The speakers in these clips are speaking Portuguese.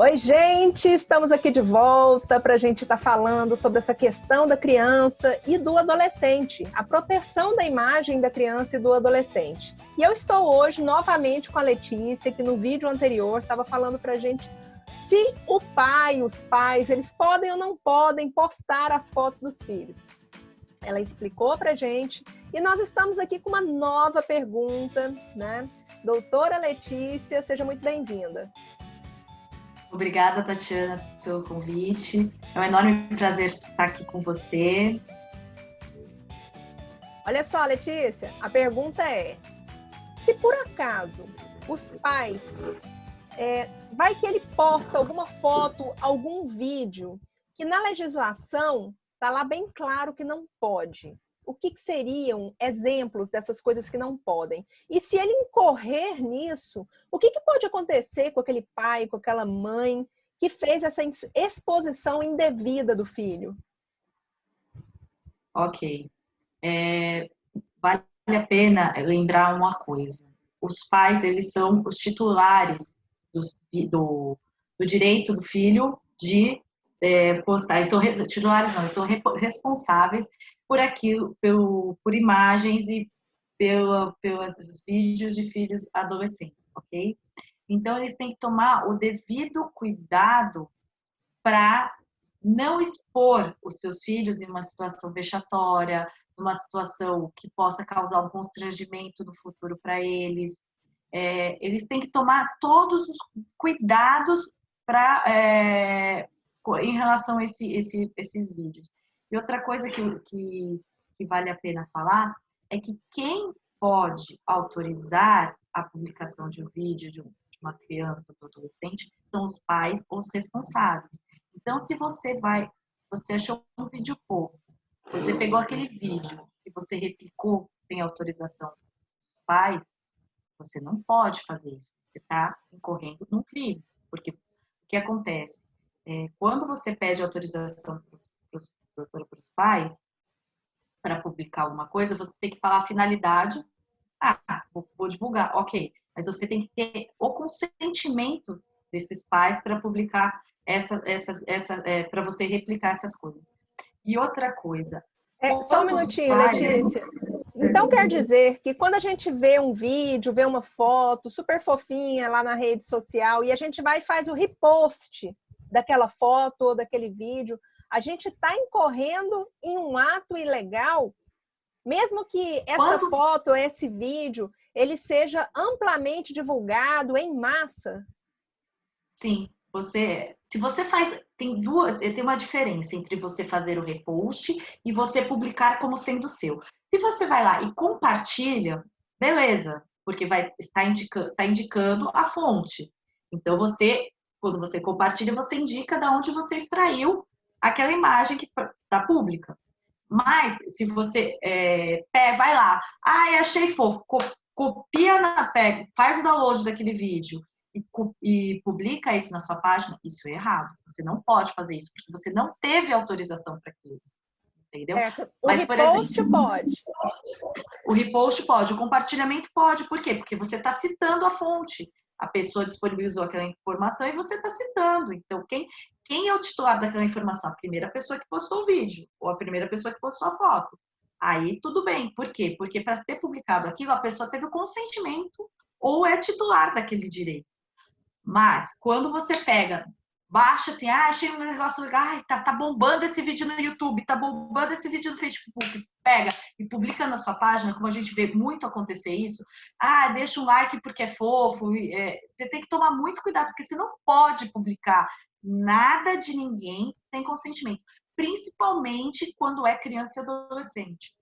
Oi, gente! Estamos aqui de volta para a gente estar falando sobre essa questão da criança e do adolescente, a proteção da imagem da criança e do adolescente. E eu estou hoje novamente com a Letícia, que no vídeo anterior estava falando para a gente se o pai, os pais, eles podem ou não podem postar as fotos dos filhos. Ela explicou para a gente e nós estamos aqui com uma nova pergunta, né? Doutora Letícia, seja muito bem-vinda. Obrigada, Tatiana, pelo convite. É um enorme prazer estar aqui com você. Olha só, Letícia, a pergunta é: se por acaso os pais, vai que ele posta alguma foto, algum vídeo, que na legislação está lá bem claro que não pode. O que seriam exemplos dessas coisas que não podem? E se ele incorrer nisso, o que pode acontecer com aquele pai, com aquela mãe que fez essa exposição indevida do filho? Ok. Vale a pena lembrar uma coisa. Os pais, eles são os titulares do direito do filho de postar. Eles são titulares, não, eles são responsáveis por aquilo, por imagens e pelos vídeos de filhos adolescentes, ok? Então, eles têm que tomar o devido cuidado para não expor os seus filhos em uma situação vexatória, numa situação que possa causar um constrangimento no futuro para eles. Eles têm que tomar todos os cuidados em relação a esses vídeos. E outra coisa que vale a pena falar é que quem pode autorizar a publicação de um vídeo de uma criança ou adolescente são os pais ou os responsáveis. Então, se você achou um vídeo pouco, você pegou aquele vídeo e você replicou sem autorização dos pais, você não pode fazer isso. Você está incorrendo num crime. Porque o que acontece? Quando você pede autorização para os pais para publicar alguma coisa, você tem que falar a finalidade. Vou divulgar, ok. Mas você tem que ter o consentimento desses pais para publicar para você replicar essas coisas. E outra coisa. Só um minutinho, Letícia. Então quer dizer que quando a gente vê um vídeo, vê uma foto super fofinha lá na rede social e a gente vai e faz o repost daquela foto ou daquele vídeo, a gente está incorrendo em um ato ilegal, mesmo que essa foto, esse vídeo, ele seja amplamente divulgado em massa? Sim, se você faz, tem uma diferença entre você fazer o repost e você publicar como sendo seu. Se você vai lá e compartilha, beleza, porque está indicando a fonte. Então quando você compartilha, você indica de onde você extraiu aquela imagem que está pública. Mas se você vai lá, achei fofo, copia faz o download daquele vídeo e publica isso na sua página, isso é errado. Você não pode fazer isso, porque você não teve autorização para aquilo. Entendeu? O repost pode. O repost pode, o compartilhamento pode. Por quê? Porque você está citando a fonte. A pessoa disponibilizou aquela informação e você está citando. Então, quem é o titular daquela informação? A primeira pessoa que postou o vídeo ou a primeira pessoa que postou a foto. Aí, tudo bem. Por quê? Porque para ter publicado aquilo, a pessoa teve o consentimento ou é titular daquele direito. Mas, quando você baixa assim, achei um negócio legal, tá bombando esse vídeo no YouTube, tá bombando esse vídeo no Facebook, pega e publica na sua página, como a gente vê muito acontecer isso, deixa um like porque é fofo, você tem que tomar muito cuidado, porque você não pode publicar nada de ninguém sem consentimento, principalmente quando é criança e adolescente,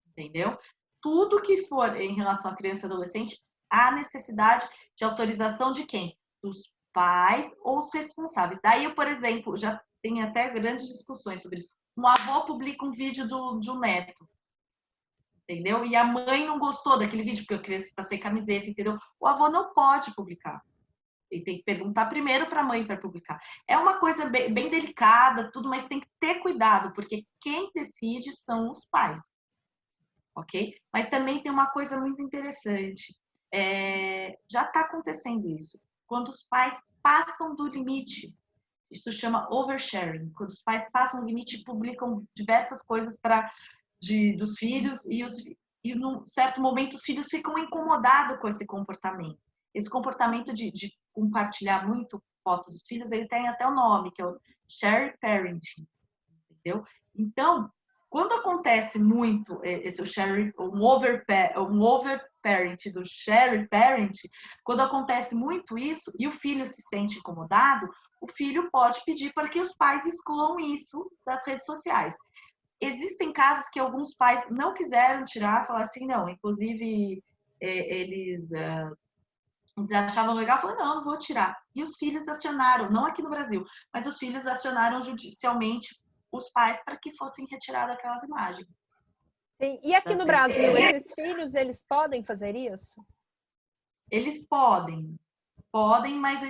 entendeu? Tudo que for em relação a criança e adolescente, há necessidade de autorização de quem? Dos pais ou os responsáveis. Daí, por exemplo, já tem até grandes discussões sobre isso. Um avô publica um vídeo de um neto, entendeu? E a mãe não gostou daquele vídeo, porque a criança está sem camiseta, entendeu? O avô não pode publicar. Ele tem que perguntar primeiro para a mãe para publicar. É uma coisa bem delicada, tudo, mas tem que ter cuidado, porque quem decide são os pais. Ok? Mas também tem uma coisa muito interessante. Já está acontecendo isso. Quando os pais passam do limite. Isso chama oversharing, quando os pais passam o limite e publicam diversas coisas dos filhos e num certo momento os filhos ficam incomodados com esse comportamento. Esse comportamento de compartilhar muito fotos dos filhos, ele tem até o nome, que é o share parenting, entendeu? Então, quando acontece muito esse um over parent do share parent, quando acontece muito isso e o filho se sente incomodado, o filho pode pedir para que os pais excluam isso das redes sociais. Existem casos que alguns pais não quiseram tirar, falaram assim, não, inclusive eles achavam legal, falaram, não vou tirar. E os filhos acionaram, não aqui no Brasil, mas os filhos acionaram judicialmente os pais para que fossem retiradas aquelas imagens. Sim. E aqui no Brasil, esses filhos, eles podem fazer isso? Eles podem, mas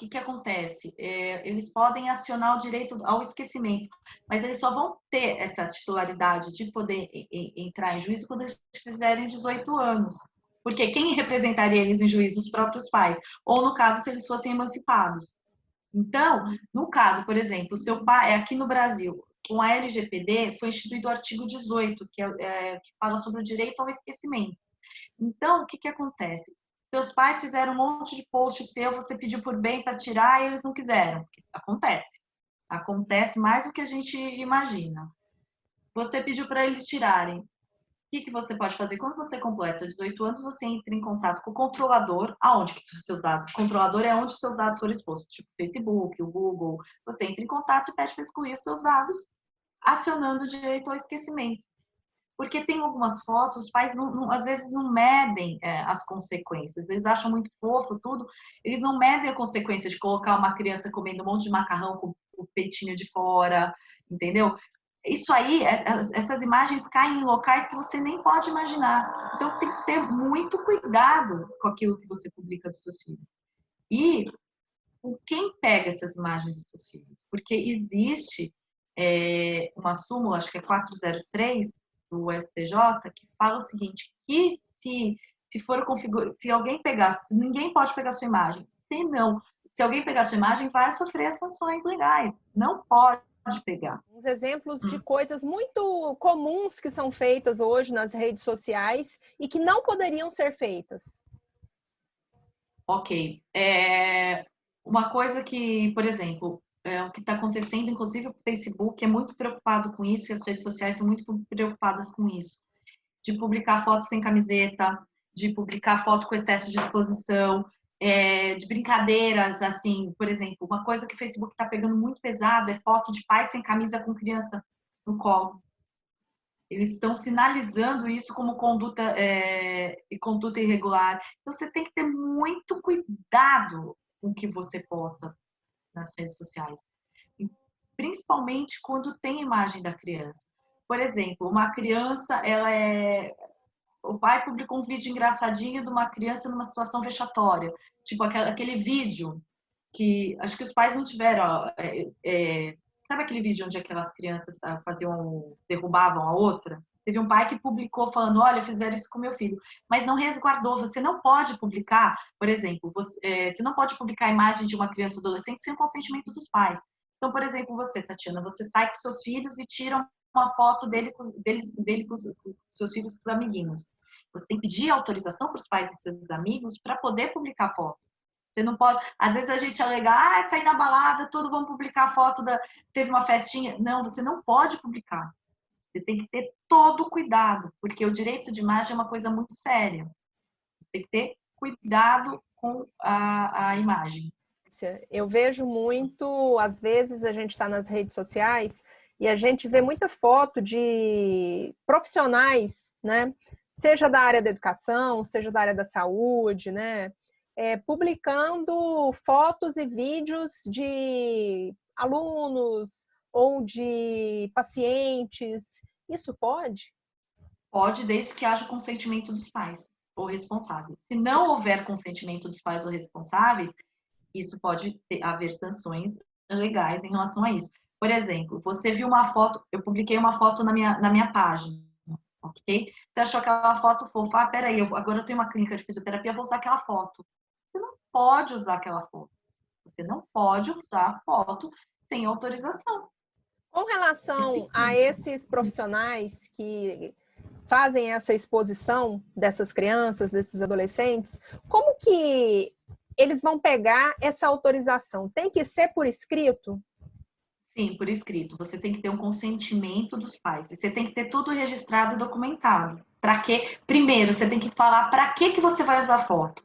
o que acontece? Eles podem acionar o direito ao esquecimento, mas eles só vão ter essa titularidade de poder entrar em juízo quando eles fizerem 18 anos. Porque quem representaria eles em juízo? Os próprios pais. Ou, no caso, se eles fossem emancipados. Então, no caso, por exemplo, seu pai, aqui no Brasil, com a LGPD, foi instituído o artigo 18, que fala sobre o direito ao esquecimento. Então, o que acontece? Seus pais fizeram um monte de post seu, você pediu por bem para tirar e eles não quiseram. Acontece. Acontece mais do que a gente imagina. Você pediu para eles tirarem. O que você pode fazer? Quando você completa 18 anos, você entra em contato com o controlador, aonde que seus dados? O controlador é onde seus dados foram expostos, tipo o Facebook, o Google. Você entra em contato e pede para excluir seus dados, acionando o direito ao esquecimento. Porque tem algumas fotos, os pais às vezes não medem as consequências. Eles acham muito fofo tudo, eles não medem a consequência de colocar uma criança comendo um monte de macarrão com o peitinho de fora, entendeu? Isso aí, essas imagens caem em locais que você nem pode imaginar. Então, tem que ter muito cuidado com aquilo que você publica dos seus filhos. E com quem pega essas imagens dos seus filhos? Porque existe uma súmula, acho que é 403 do STJ, que fala o seguinte, que se for configurado, se alguém pegar, se ninguém pode pegar sua imagem, se alguém pegar sua imagem, vai sofrer sanções legais. Não pode pegar. Uns exemplos de coisas muito comuns que são feitas hoje nas redes sociais e que não poderiam ser feitas. Ok. Uma coisa que, por exemplo, o que está acontecendo, inclusive o Facebook é muito preocupado com isso e as redes sociais são muito preocupadas com isso. De publicar foto sem camiseta, de publicar foto com excesso de exposição, de brincadeiras, assim, por exemplo, uma coisa que o Facebook está pegando muito pesado é foto de pai sem camisa com criança no colo. Eles estão sinalizando isso como conduta irregular. Então, você tem que ter muito cuidado com o que você posta nas redes sociais. Principalmente quando tem imagem da criança. Por exemplo, uma criança, o pai publicou um vídeo engraçadinho de uma criança numa situação vexatória. Tipo aquele vídeo que acho que os pais não tiveram. Sabe aquele vídeo onde aquelas crianças derrubavam a outra? Teve um pai que publicou falando, olha, fizeram isso com meu filho, mas não resguardou. Você não pode publicar, por exemplo, você não pode publicar a imagem de uma criança ou adolescente sem o consentimento dos pais. Então, por exemplo, você, Tatiana, você sai com seus filhos e tira uma foto dele com os seus filhos com os amiguinhos. Você tem que pedir autorização para os pais e seus amigos para poder publicar a foto. Você não pode... Às vezes a gente alega, saí da balada, tudo, vamos publicar a foto teve uma festinha. Não, você não pode publicar. Você tem que ter todo o cuidado, porque o direito de imagem é uma coisa muito séria. Você tem que ter cuidado com a imagem. Eu vejo muito, às vezes a gente está nas redes sociais e a gente vê muita foto de profissionais, né? Seja da área da educação, seja da área da saúde, né? Publicando fotos e vídeos de alunos ou de pacientes. Isso pode? Pode, desde que haja consentimento dos pais ou responsáveis. Se não houver consentimento dos pais ou responsáveis, isso pode haver sanções legais em relação a isso. Por exemplo, você viu uma foto, eu publiquei uma foto na minha página, ok? Você achou aquela foto fofa, peraí, agora eu tenho uma clínica de fisioterapia, eu vou usar aquela foto. Você não pode usar aquela foto. Você não pode usar a foto sem autorização. Com relação a esses profissionais que fazem essa exposição dessas crianças, desses adolescentes, como que eles vão pegar essa autorização? Tem que ser por escrito? Sim, por escrito. Você tem que ter um consentimento dos pais. E você tem que ter tudo registrado e documentado. Para quê? Primeiro, você tem que falar para que você vai usar a foto.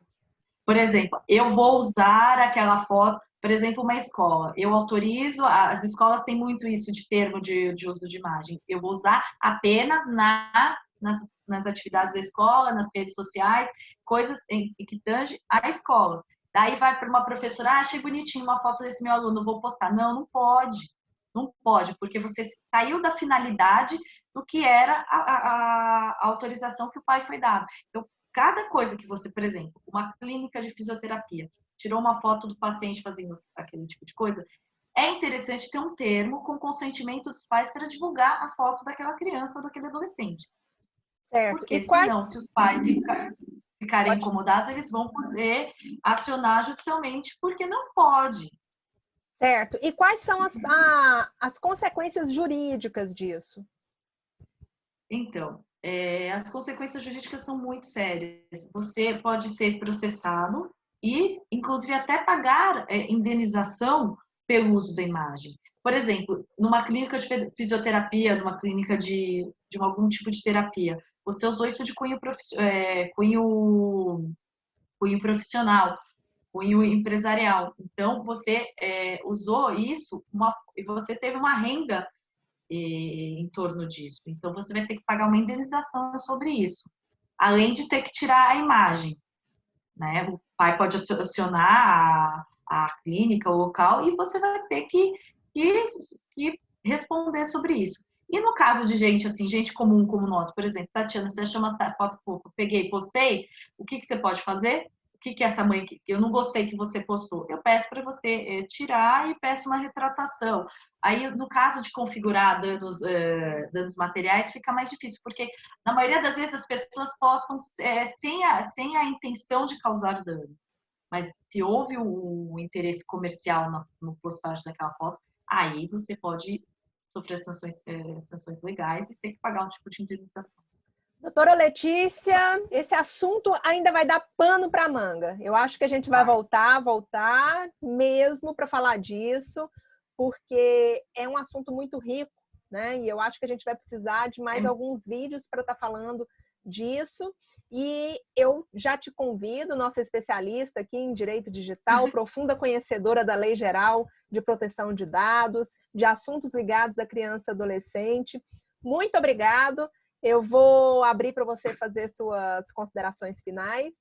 Por exemplo, eu vou usar aquela foto, por exemplo, uma escola. Eu autorizo, as escolas têm muito isso de termo de uso de imagem. Eu vou usar apenas nas atividades da escola, nas redes sociais, coisas que tange a escola. Daí vai para uma professora, achei bonitinho uma foto desse meu aluno, vou postar. Não, não pode. Não pode, porque você saiu da finalidade do que era a autorização que o pai foi dado. Então, cada coisa que você, por exemplo, uma clínica de fisioterapia, tirou uma foto do paciente fazendo aquele tipo de coisa, é interessante ter um termo com consentimento dos pais para divulgar a foto daquela criança ou daquele adolescente. Certo. Porque senão, se os pais ficarem incomodados, eles vão poder acionar judicialmente, porque não pode. Certo. E quais são as consequências jurídicas disso? Então, as consequências jurídicas são muito sérias. Você pode ser processado e, inclusive, até pagar indenização pelo uso da imagem. Por exemplo, numa clínica de fisioterapia, numa clínica de algum tipo de terapia, você usou isso de cunho profissional, cunho empresarial. Então, você usou isso e você teve uma renda em torno disso. Então, você vai ter que pagar uma indenização sobre isso, além de ter que tirar a imagem, né? O pai pode acionar a clínica, o local, e você vai ter que responder sobre isso. E no caso de gente assim, gente comum como nós, por exemplo, Tatiana, você achou uma foto fofa, peguei, postei, o que você pode fazer? O que essa mãe, eu não gostei que você postou, eu peço para você tirar e peço uma retratação. Aí, no caso de configurar danos materiais, fica mais difícil, porque na maioria das vezes as pessoas postam sem a intenção de causar dano. Mas se houve um interesse comercial no postagem daquela foto, aí você pode sofrer sanções legais e ter que pagar um tipo de indenização. Doutora Letícia, esse assunto ainda vai dar pano para manga. Eu acho que a gente vai voltar mesmo para falar disso, porque é um assunto muito rico, né? E eu acho que a gente vai precisar de mais alguns vídeos para estar falando disso. E eu já te convido, nossa especialista aqui em Direito Digital, profunda conhecedora da Lei Geral de Proteção de Dados, de assuntos ligados à criança e adolescente. Muito obrigado. Eu vou abrir para você fazer suas considerações finais.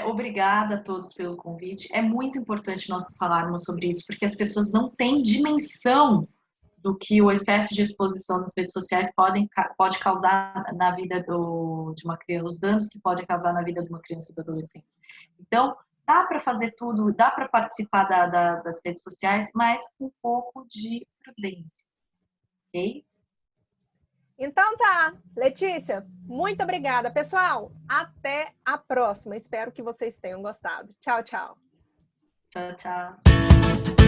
Obrigada a todos pelo convite. É muito importante nós falarmos sobre isso, porque as pessoas não têm dimensão do que o excesso de exposição nas redes sociais pode causar na vida de uma criança, os danos que pode causar na vida de uma criança e do adolescente. Então, dá para fazer tudo, dá para participar das redes sociais, mas com um pouco de prudência, ok? Então tá, Letícia, muito obrigada. Pessoal, até a próxima. Espero que vocês tenham gostado. Tchau, tchau. Tchau, tchau.